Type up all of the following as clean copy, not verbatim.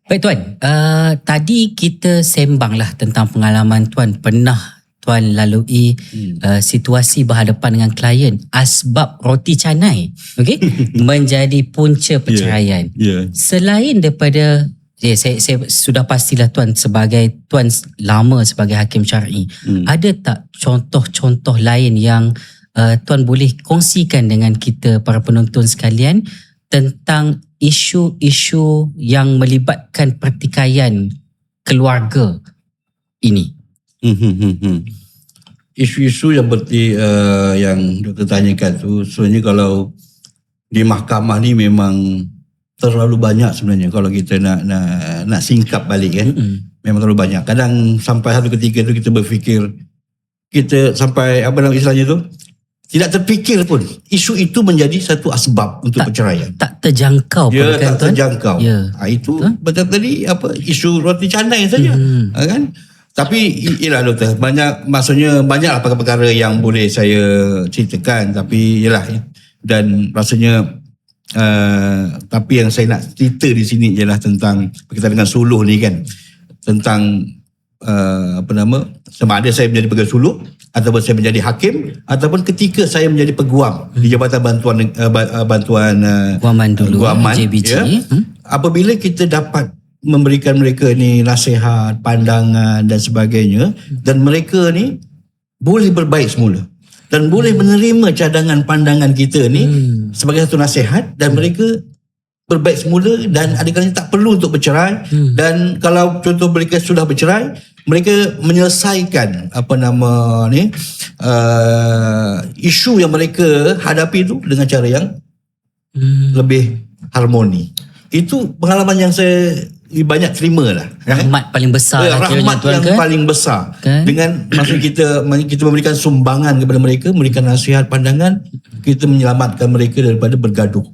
Baik Tuan, tadi kita sembanglah tentang pengalaman Tuan pernah Tuan lalui situasi berhadapan dengan klien asbab roti canai, okey, menjadi punca perceraian. Selain daripada saya sudah pastilah Tuan lama sebagai hakim syar'i, ada tak contoh-contoh lain yang Tuan boleh kongsikan dengan kita para penonton sekalian tentang isu-isu yang melibatkan pertikaian keluarga ini? Isu-isu yang seperti yang doktor tanyakan tu, sebenarnya kalau di mahkamah ni memang terlalu banyak sebenarnya. Kalau kita nak singkap balik kan, memang terlalu banyak. Kadang sampai satu ketika tu kita berfikir, kita sampai apa nama istilahnya tu, tidak terfikir pun isu itu menjadi satu asbab untuk perceraian. Tak terjangkau pun kan, tak terjangkau. Itu betul tadi isu roti canai saja. Kan? Tapi ialah doktor, maksudnya banyaklah perkara-perkara yang boleh saya ceritakan, tapi ialah dan rasanya tapi yang saya nak cerita di sini ialah tentang berkaitan dengan suluh ni kan. Tentang sama ada saya menjadi pegawai suluh ataupun saya menjadi hakim ataupun ketika saya menjadi peguam di Jabatan Bantuan Guaman JBG, apabila kita dapat memberikan mereka ni nasihat, pandangan dan sebagainya, dan mereka ni boleh berbaik semula dan boleh menerima cadangan pandangan kita ni sebagai satu nasihat, dan mereka berbaik semula dan adakala tak perlu untuk bercerai. Dan kalau contoh mereka sudah bercerai, mereka menyelesaikan isu yang mereka hadapi itu dengan cara yang lebih harmoni. Itu pengalaman yang saya banyak terima lah. Rahmat paling besar rahmat yang paling besar kan? Dengan maksud kita memberikan sumbangan kepada mereka, memberikan nasihat, pandangan, kita menyelamatkan mereka daripada bergaduh,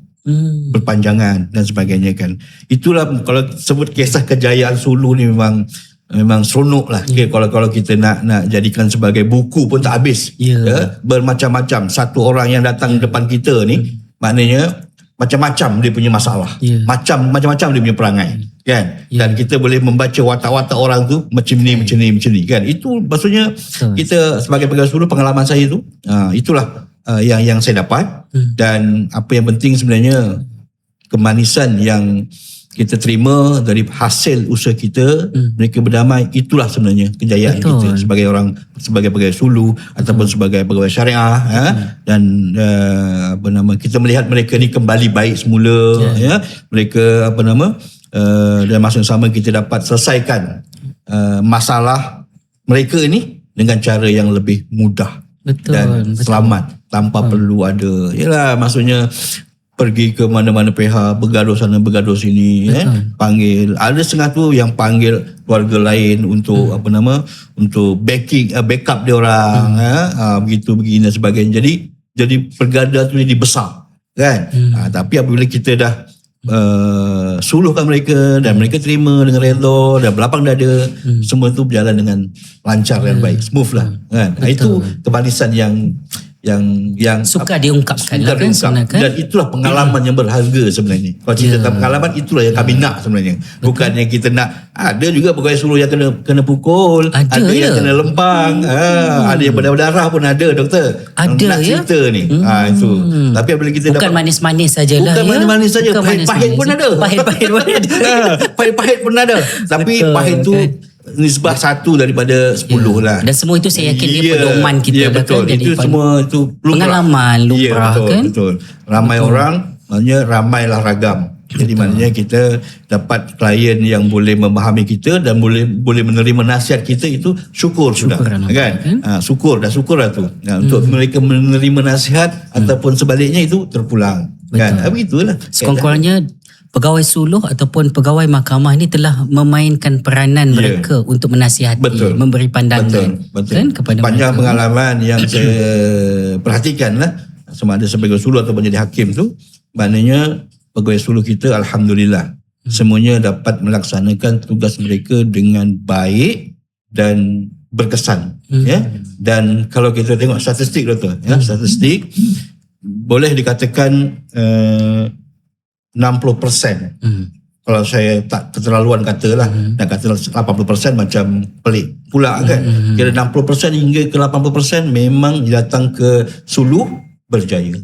berpanjangan dan sebagainya kan. Itulah kalau sebut kisah kejayaan suluh ni memang seronok lah. Kalau kita nak jadikan sebagai buku pun tak habis. Bermacam-macam. Satu orang yang datang depan kita ni, maknanya macam-macam dia punya masalah, macam-macam dia punya perangai kan. Dan kita boleh membaca watak-watak orang tu macam ni kan. Itu maksudnya kita sebagai pegawai suluh, pengalaman saya tu itulah yang saya dapat. Dan apa yang penting sebenarnya, kemanisan yang kita terima dari hasil usaha kita, mereka berdamai, itulah sebenarnya kejayaan kita sebagai pegawai suluh ataupun sebagai pegawai syariah. Dan kita melihat mereka ni kembali baik semula. Mereka dan masa yang sama kita dapat selesaikan masalah mereka ni dengan cara yang lebih mudah dan selamat, tanpa perlu ada maksudnya pergi ke mana-mana pihak, bergaduh sana bergaduh sini, panggil, ada setengah tu yang panggil keluarga lain untuk untuk backup dia orang, begitu begini dan sebagainya. Jadi pergaduhan tu jadi besar kan. Tapi apabila kita dah suluhkan mereka dan mereka terima dengan redha dan berlapang dada, semua tu berjalan dengan lancar dan baik, smooth lah kan. Itu kemanisan yang suka diungkapkan lah kan sebenarnya. Dan itulah pengalaman yang berharga sebenarnya. Kalau cerita tentang pengalaman, itulah yang kami nak sebenarnya. Bukannya kita nak, ada juga pegawai suluh yang kena pukul, ada yang kena lempang, ada yang berdarah pun ada, doktor. Ada nak cerita ni. Itu. Tapi apabila kita bukan manis-manis sajalah. Bukan manis-manis saja, pahit-pahit pun ada. Pahit-pahit pun ada. Pahit-pahit pun ada. Tapi pahit tu nisbah 1 daripada 10 lah. Dan semua itu saya yakin dia pedoman kita. Betul. Kan? Itu semua itu pengalaman lumrah kan. Betul. Ramai orang, maknanya ramailah ragam. Jadi maknanya kita dapat klien yang boleh memahami kita dan boleh menerima nasihat kita, itu syukur sudah kan. Syukur lah tu. Untuk mereka menerima nasihat ataupun sebaliknya itu terpulang. Kan. Begitulah. Sekurang-kurangnya pegawai suluh ataupun pegawai mahkamah ni telah memainkan peranan mereka untuk menasihati, memberi pandangan. Betul. Kan, kepada panjang mereka. Pengalaman yang saya perhatikan lah, sama ada sebagai suluh ataupun jadi hakim tu, maknanya pegawai suluh kita alhamdulillah semuanya dapat melaksanakan tugas mereka dengan baik dan berkesan. Dan kalau kita tengok statistik doktor, statistik boleh dikatakan 60% kalau saya tak keterlaluan katalah, nak kata 80% macam pelik pula kan. Kira 60% hingga ke 80% memang datang ke suluh berjaya.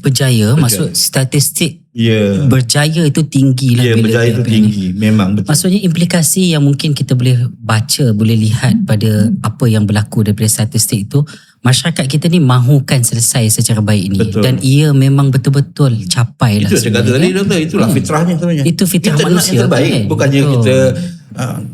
Maksud statistik Ya. berjaya itu tinggi lah. Ya, berjaya itu tinggi. Memang betul. Maksudnya implikasi yang mungkin kita boleh baca, boleh lihat pada apa yang berlaku daripada statistik itu, masyarakat kita ni mahukan selesai secara baik ini. Betul. Dan ia memang betul-betul capai lah. Itu saya kata tadi, doktor. Itulah fitrahnya sebenarnya. Itu fitrah kita manusia. Kita nak yang terbaik. Kan? Bukannya Betul. kita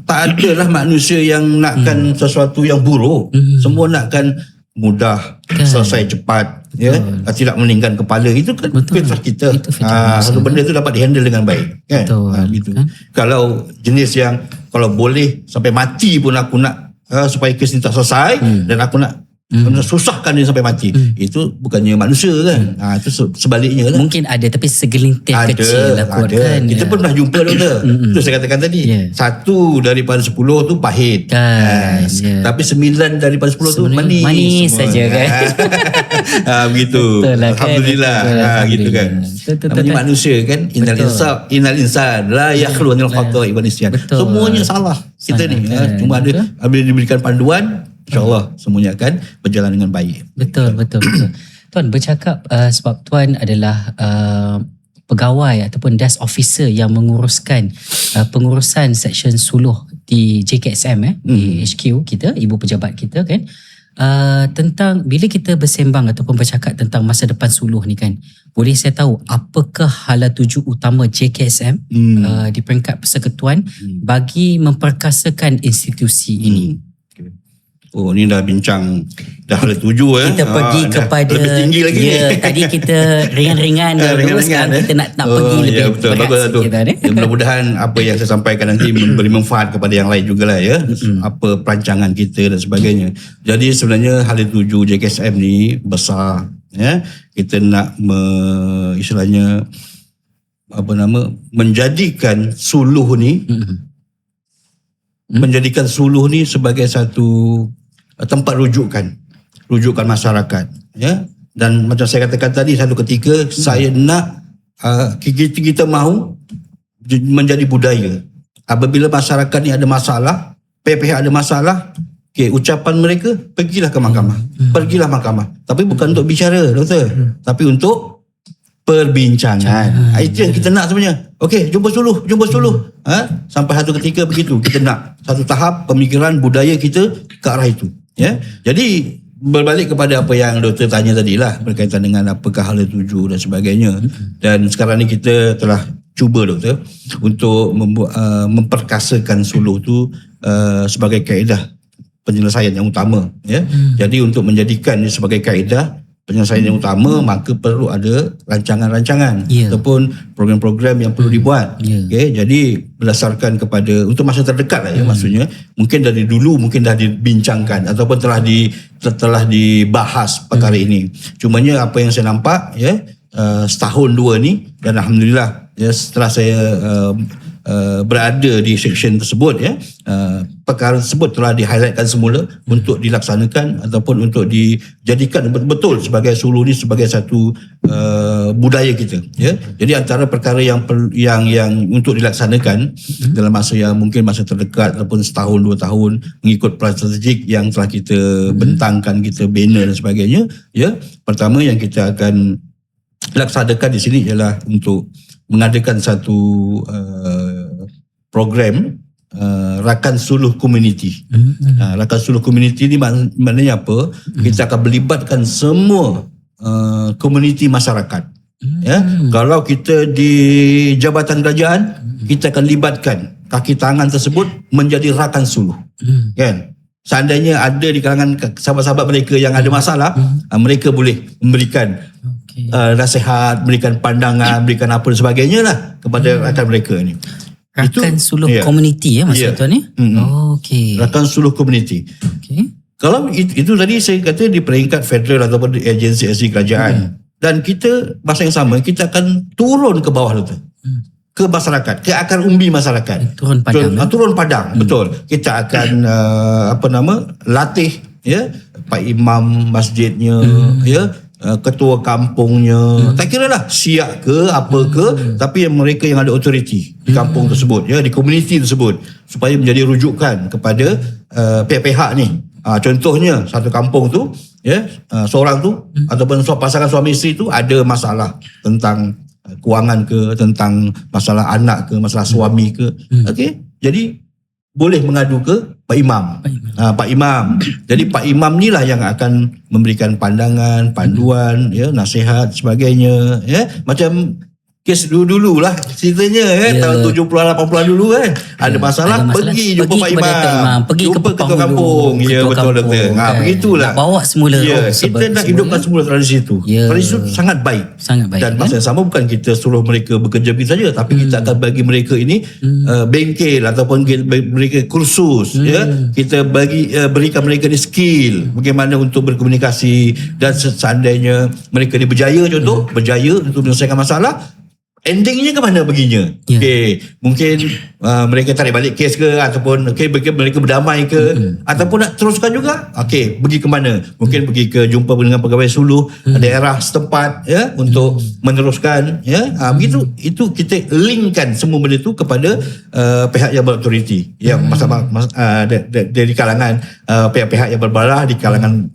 tak adalah manusia yang nakkan sesuatu yang buruk. Semua nakkan mudah, selesai cepat, ya, tidak meninggikan kepala. Itu kan fitrah kita. Itu fitrah Satu benda itu dapat dihandle dengan baik, kan? Betul, Gitu. kan? Kalau jenis yang kalau boleh sampai mati pun aku nak supaya kes ni tak selesai, dan aku nak susahkan dia sampai mati. Itu bukannya manusia kan. Itu sebaliknya lah. Mungkin ada, tapi segelintir kecil lah kot ada. kan. Kita pernah jumpa, doktor. Itu saya katakan tadi. Satu daripada 10 tu pahit. Kan, Tapi 9 daripada 10 tu manis. Manis semua. saja kan. Begitu. Betul lah, kan? Alhamdulillah. Betul, Gitu kan. Betul. Namanya manusia kan. Innal insan la yakhlu anil khata'i wal nisyan. Betul. Semuanya salah. Kita ni cuma ada bila diberikan panduan, InsyaAllah semuanya akan berjalan dengan baik. Betul. Tuan bercakap sebab Tuan adalah pegawai ataupun desk officer yang menguruskan pengurusan seksyen suluh di JKSM di HQ kita, ibu pejabat kita kan. Tentang bila kita bersembang ataupun bercakap tentang masa depan suluh ni kan, boleh saya tahu apakah hala tuju utama JKSM di peringkat persekutuan bagi memperkasakan institusi ini? Oh, ni dah bincang dah hala tuju Kita pergi kepada lebih tinggi lagi ni. Tadi kita ringan-ringan dulu, sekarang kita nak pergi lebih betul, berat bagus sikit tadi. Mudah-mudahan apa yang saya sampaikan nanti memberi manfaat kepada yang lain jugalah ya. Apa perancangan kita dan sebagainya. Jadi sebenarnya hala tuju JKSM ni besar ya. Kita nak istilahnya menjadikan suluh ni menjadikan suluh ni sebagai satu tempat rujukan masyarakat ya. Dan macam saya katakan tadi, satu ketika saya nak kita mahu menjadi budaya. Apabila masyarakat ni ada masalah, pihak-pihak ada masalah, ucapan mereka, pergilah ke mahkamah. Pergilah mahkamah. Tapi bukan untuk bicara, doktor, tapi untuk perbincangan. Itu yang kita nak sebenarnya. Okey, jumpa suluh. Sampai satu ketika begitu, kita nak satu tahap pemikiran budaya kita ke arah itu. Ya. Jadi berbalik kepada apa yang doktor tanya tadi lah berkaitan dengan apakah hala tuju dan sebagainya. Dan sekarang ni kita telah cuba, doktor, untuk memperkasakan suluh tu sebagai kaedah penyelesaian yang utama. Ya. Jadi untuk menjadikan ini sebagai kaedah penyelesaian yang utama, maka perlu ada rancangan-rancangan ataupun program-program yang perlu dibuat. Okay, jadi berdasarkan kepada untuk masa terdekat lah ya, maksudnya mungkin dari dulu mungkin dah dibincangkan ataupun telah dibahas perkara ini. Cumanya apa yang saya nampak ya, setahun dua ni, dan alhamdulillah ya, setelah saya berada di seksyen tersebut ya, perkara tersebut telah di-highlightkan semula untuk dilaksanakan ataupun untuk dijadikan betul-betul sebagai suluh ni sebagai satu budaya kita ya. Jadi antara perkara yang untuk dilaksanakan dalam masa yang mungkin masa terdekat ataupun setahun 2 tahun mengikut plan strategik yang telah kita bentangkan, kita bina dan sebagainya ya. Pertama yang kita akan laksanakan di sini ialah untuk mengadakan satu program rakan suluh komuniti. Rakan suluh komuniti ni maknanya apa? Kita akan melibatkan semua komuniti masyarakat. Ya, kalau kita di jabatan kerajaan, kita akan libatkan kaki tangan tersebut menjadi rakan suluh. Kan? Seandainya ada di kalangan sahabat-sahabat mereka yang ada masalah, mereka boleh memberikan nasihat, berikan pandangan, berikan apa dan sebagainya lah kepada rakan mereka ni. Rakan suluh komuniti ya maksud tuan ni? Okey. Rakan suluh komuniti. Okey. Kalau itu tadi saya kata di peringkat federal ataupun di agensi kerajaan. Dan kita masa yang sama kita akan turun ke bawah tu. Ke masyarakat, ke akar umbi masyarakat. Turun padang. Turun padang, betul. Kita akan latih ya Pak Imam masjidnya ya, ketua kampungnya, tak kira lah siap ke apa ke, tapi mereka yang ada authority di kampung tersebut, ya, di komuniti tersebut, supaya menjadi rujukan kepada pihak-pihak ni. Contohnya satu kampung tu, ya, seorang tu ataupun pasangan suami isteri tu ada masalah tentang kewangan ke, tentang masalah anak ke, masalah suami ke, okey, jadi boleh mengadu ke Pak Imam. Pak Imam. Jadi Pak Imam ni lah yang akan memberikan pandangan, panduan, ya, nasihat sebagainya, ya. Macam kes dulu-dulu lah ceritanya, tahun 70-an 80-an dulu kan. Ada masalah, pergi jumpa Pak Imam. Pergi jumpa ke ketua kampung. Ya, betul doktor. Begitulah. Nak bawa semula. Ya, kita nak hidupkan semula tradisi itu. Tradisi itu sangat baik. Dan masa yang sama bukan kita suruh mereka bekerja begitu saja, tapi kita akan bagi mereka ini bengkel ataupun mereka kursus, ya. Kita berikan mereka ni skill bagaimana untuk berkomunikasi, dan seandainya mereka ni berjaya berjaya untuk menyelesaikan masalah, endingnya ke mana perginya? Okey, mungkin mereka tarik balik kes ke, ataupun mereka berdamai ke, ataupun nak teruskan juga. Okey, pergi ke mana? Mungkin pergi ke jumpa dengan pegawai suluh daerah setempat, ya, untuk meneruskan, ya. Begitu, itu kita linkkan semua benda itu kepada pihak yang berautoriti, yang dari kalangan pihak-pihak yang berbarah di kalangan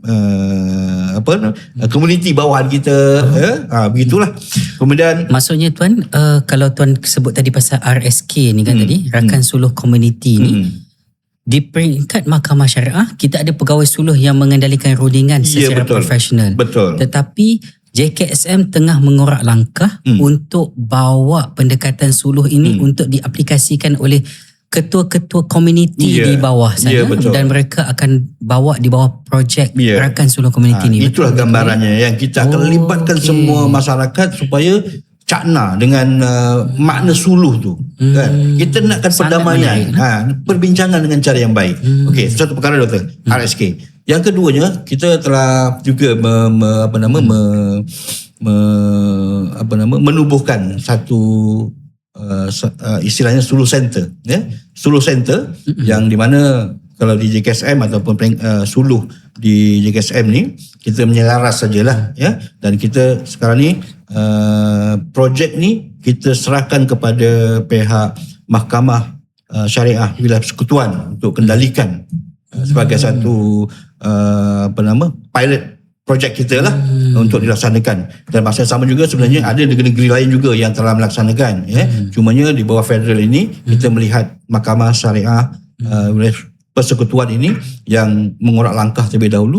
komuniti bawahan kita, ya. Begitulah. Kemudian maksudnya tuan, kalau tuan sebut tadi pasal RSK ni kan, tadi Rakan Suluh Komuniti ni, di peringkat Mahkamah Syariah kita ada pegawai suluh yang mengendalikan rundingan secara profesional. Tetapi JKSM tengah mengorak langkah untuk bawa pendekatan suluh ini untuk diaplikasikan oleh ketua-ketua komuniti di bawah sana, dan mereka akan bawa di bawah projek Rakan Suluh Komuniti ni. Itulah gambarannya yang kita akan libatkan semua masyarakat supaya cakna dengan makna suluh tu, kan. Kita nakkan perdamaian, perbincangan dengan cara yang baik. Okey, satu perkara doktor, RSK. Yang keduanya, kita telah juga menubuhkan satu istilahnya suluh center, ya. Suluh center yang di mana kalau di JKSM ataupun suluh di JKSM ni kita menyelaras sajalah, ya. Dan kita sekarang ni projek ni kita serahkan kepada pihak Mahkamah Syariah Wilayah Persekutuan untuk kendalikan sebagai satu pilot projek kita lah untuk dilaksanakan. Dan masa yang sama juga sebenarnya ada negeri-negeri lain juga yang telah melaksanakan, ya. Cumanya di bawah federal ini kita melihat Mahkamah Syariah Persekutuan ini yang mengorak langkah terlebih dahulu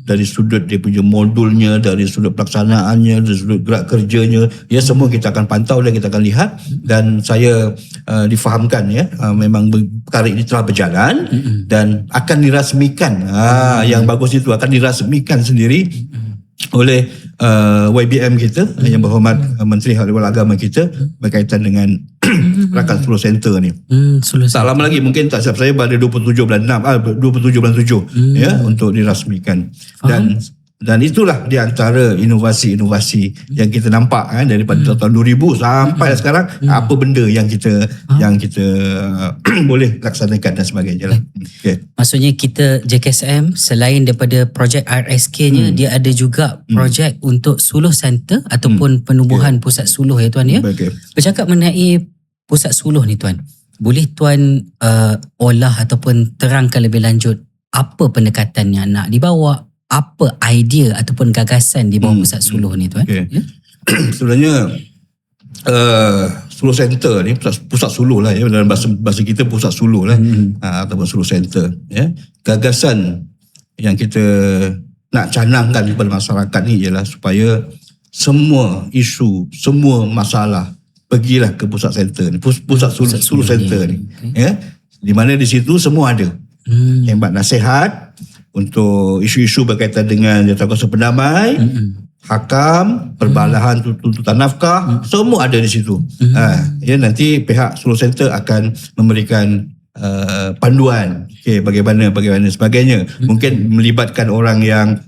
dari sudut dia punya modulnya, dari sudut pelaksanaannya, dari sudut gerak kerjanya, ya, semua kita akan pantau dan kita akan lihat. Dan saya difahamkan, ya, memang perkara ini telah berjalan dan akan dirasmikan. Yang bagus itu akan dirasmikan sendiri oleh YBM kita, yang berhormat Menteri Hal Agama kita, berkaitan dengan Rakan Suluh Center ni. Tak lama lagi, mungkin tak silap saya pada 27 bulan 7 ya, untuk dirasmikan. Dan itulah di antara inovasi-inovasi yang kita nampak, daripada tahun 2000 sampai sekarang, apa benda yang kita boleh laksanakan dan sebagainya lah. Okay. Maksudnya kita JKSM selain daripada projek RSK-nya, dia ada juga projek untuk suluh center ataupun penubuhan pusat suluh, ya tuan, ya. Bercakap mengenai pusat suluh ni tuan, boleh tuan olah ataupun terangkan lebih lanjut apa pendekatan yang nak dibawa, apa idea ataupun gagasan di bawah pusat suluh ni tuan? Okay. Ya? Sebenarnya suluh center ni, pusat suluh lah, ya, dalam bahasa kita pusat suluh lah, ataupun suluh center, ya. Gagasan yang kita nak canangkan kepada masyarakat ni ialah supaya semua isu, semua masalah pergilah ke pusat center ni, pusat suluh center ni, ya. Di mana di situ semua ada hebat nasihat untuk isu-isu berkaitan dengan jawatankuasa pendamai, hakam, perbalahan tuntutan nafkah, semua ada di situ. Ya, nanti pihak suluh center akan memberikan panduan, bagaimana sebagainya. Mungkin melibatkan orang yang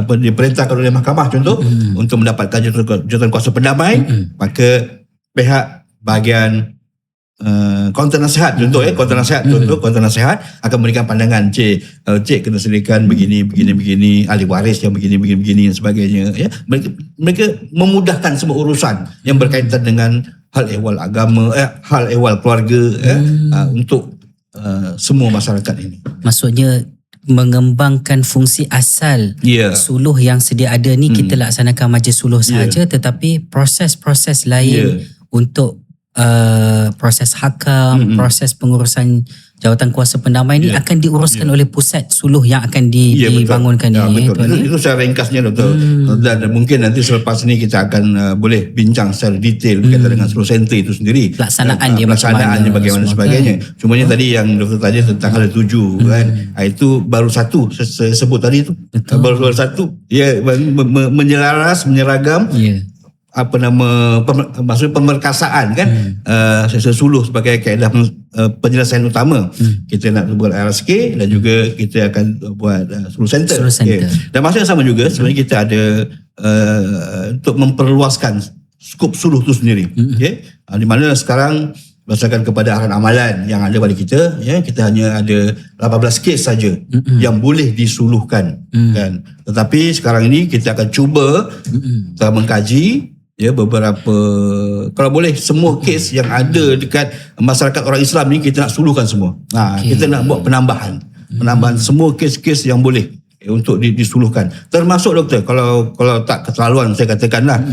diperintahkan oleh mahkamah, contoh, untuk mendapatkan jawatankuasa pendamai, maka pihak bahagian konten nasihat contoh konten nasihat contoh konten nasihat akan memberikan pandangan cik kena sediakan begini ahli waris yang begini dan sebagainya ya. Mereka memudahkan semua urusan yang berkaitan dengan hal ehwal agama hal ehwal keluarga untuk semua masyarakat ini. Maksudnya mengembangkan fungsi asal suluh yang sedia ada ni kita laksanakan majlis suluh sahaja tetapi proses-proses lain untuk proses hakam, proses pengurusan jawatan kuasa pendamai ni akan diuruskan oleh pusat suluh yang akan dibangunkan ini. Betul. Itu secara ringkasnya Doktor. Dan mungkin nanti selepas ini kita akan boleh bincang secara detail berkaitan dengan suluh center itu sendiri. Pelaksanaannya bagaimana sebagainya. Cumanya tadi yang Doktor tanya tentang hal 7 kan. Itu baru satu saya sebut tadi itu. Baru satu menyelaras, menyeragam. Maksudnya pemerkasaan kan suluh sebagai kaedah penyelesaian utama. Kita nak buat RSK dan juga kita akan buat suluh center. Dan masa yang sama juga sebenarnya kita ada untuk memperluaskan skop suluh itu sendiri. Di mana sekarang berdasarkan kepada arahan amalan yang ada pada kita kita hanya ada 18 kes saja yang boleh disuluhkan kan. Tetapi sekarang ini kita akan cuba mengkaji beberapa, kalau boleh semua kes yang ada dekat masyarakat orang Islam ni kita nak suluhkan semua. Kita nak buat penambahan semua kes-kes yang boleh untuk disuluhkan. Termasuk Doktor, kalau tak keterlaluan saya katakanlah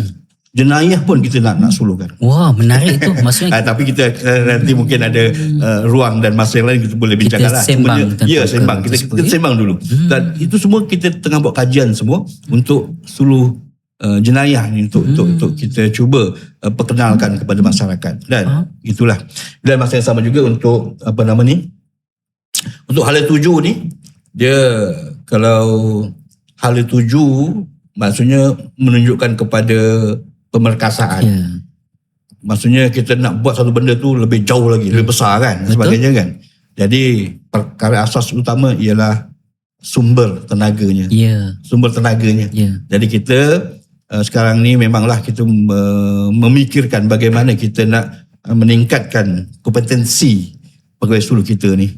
jenayah pun kita nak suluhkan. Wah, menarik tu. Maksudnya tapi kita nanti mungkin ada ruang dan masa yang lain kita boleh bincangkanlah. Kita sembang. Kita sembang dulu. Dan itu semua kita tengah buat kajian semua untuk suluh jenayah ni untuk kita cuba perkenalkan kepada masyarakat. Dan itulah. Dan masa yang sama juga untuk untuk hala 7 ni, dia kalau hala 7 maksudnya menunjukkan kepada pemerkasaan. Maksudnya kita nak buat satu benda tu lebih jauh lagi, lebih besar kan, sebagainya kan. Jadi perkara asas utama ialah sumber tenaganya. Jadi kita sekarang ni memanglah kita memikirkan bagaimana kita nak meningkatkan kompetensi pegawai suluh kita ni.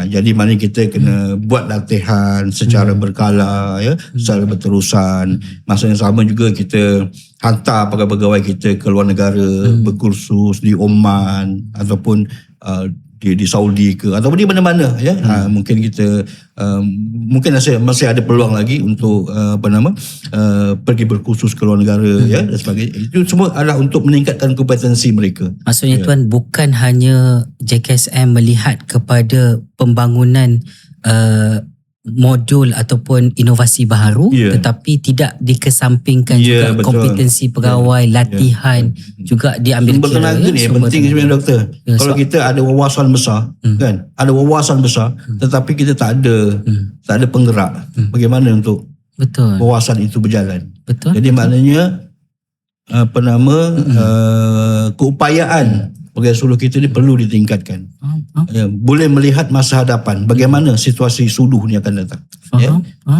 Jadi mana kita kena buat latihan secara berkala secara berterusan. Masa yang sama juga kita hantar pegawai-pegawai kita ke luar negara berkursus di Oman ataupun di Saudi ke ataupun di mana-mana mungkin kita mungkin masih ada peluang lagi untuk pergi berkursus ke luar negara dan sebagainya. Itu semua adalah untuk meningkatkan kompetensi mereka. Maksudnya Tuan, bukan hanya JKSM melihat kepada pembangunan modul ataupun inovasi baharu tetapi tidak dikesampingkan juga kompetensi pegawai, latihan juga diambil sumber tenaga ni penting sebenarnya Doktor. Kalau kita ada wawasan besar kan, ada wawasan besar tetapi kita tak ada penggerak, bagaimana untuk wawasan itu berjalan. Jadi maknanya keupayaan pegawai suluh kita ni perlu ditingkatkan. Boleh melihat masa hadapan bagaimana situasi suluh ni akan datang.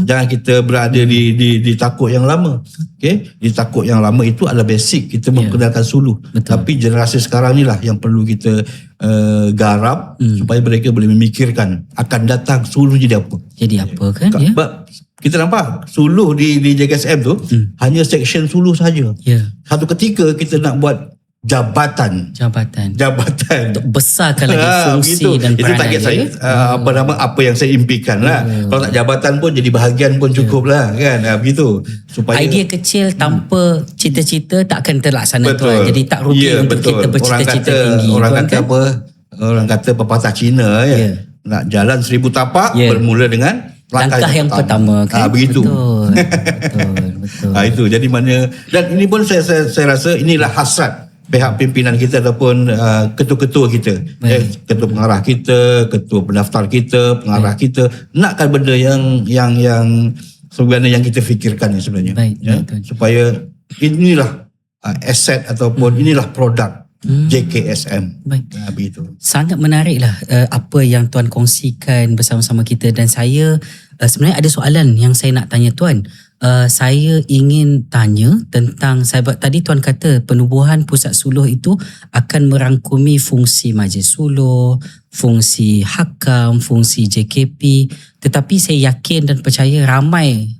Jangan kita berada di takut yang lama. Di takut yang lama itu adalah basic kita memperkenalkan suluh. Tapi generasi sekarang ni lah yang perlu kita garap supaya mereka boleh memikirkan akan datang suluh jadi apa. Kan? Kita nampak suluh di JKSM tu hanya section suluh saja. Satu ketika kita nak buat jabatan besarkan lagi fungsi gitu. dan peranan. Itu target saya. Apa yang saya impikan lah. Kalau tak jabatan pun jadi bahagian pun cukup lah kan. Begitu. Supaya idea kecil tanpa cita-cita tak akan terlaksana Tuan. Jadi tak rugi untuk kita bercita-cita tinggi. Orang kata pepatah Cina nak jalan 1000 tapak bermula dengan langkah yang pertama kan. Begitu. Betul. Itu jadi mana, dan ini pun saya rasa inilah hasrat pihak pimpinan kita ataupun ketua-ketua kita, ketua pengarah kita, ketua pendaftar kita, pengarah kita, nakkan benda yang sebenarnya yang kita fikirkan ni sebenarnya. Supaya inilah aset ataupun inilah produk JKSM. Begitu. Sangat menariklah apa yang Tuan kongsikan bersama-sama kita, dan saya Sebenarnya ada soalan yang saya nak tanya Tuan. Saya ingin tanya tentang sahabat tadi Tuan kata penubuhan pusat suluh itu akan merangkumi fungsi majlis suluh, fungsi hakam, fungsi JKP, tetapi saya yakin dan percaya ramai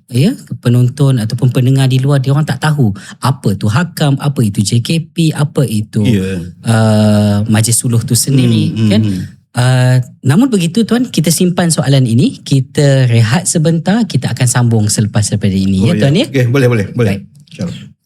penonton ataupun pendengar di luar dia orang tak tahu apa tu hakam, apa itu JKP, apa itu majlis suluh tu sendiri kan. Namun begitu Tuan, kita simpan soalan ini, kita rehat sebentar, kita akan sambung selepas daripada ini Tuan ya. Okey, boleh. Baik. InsyaAllah.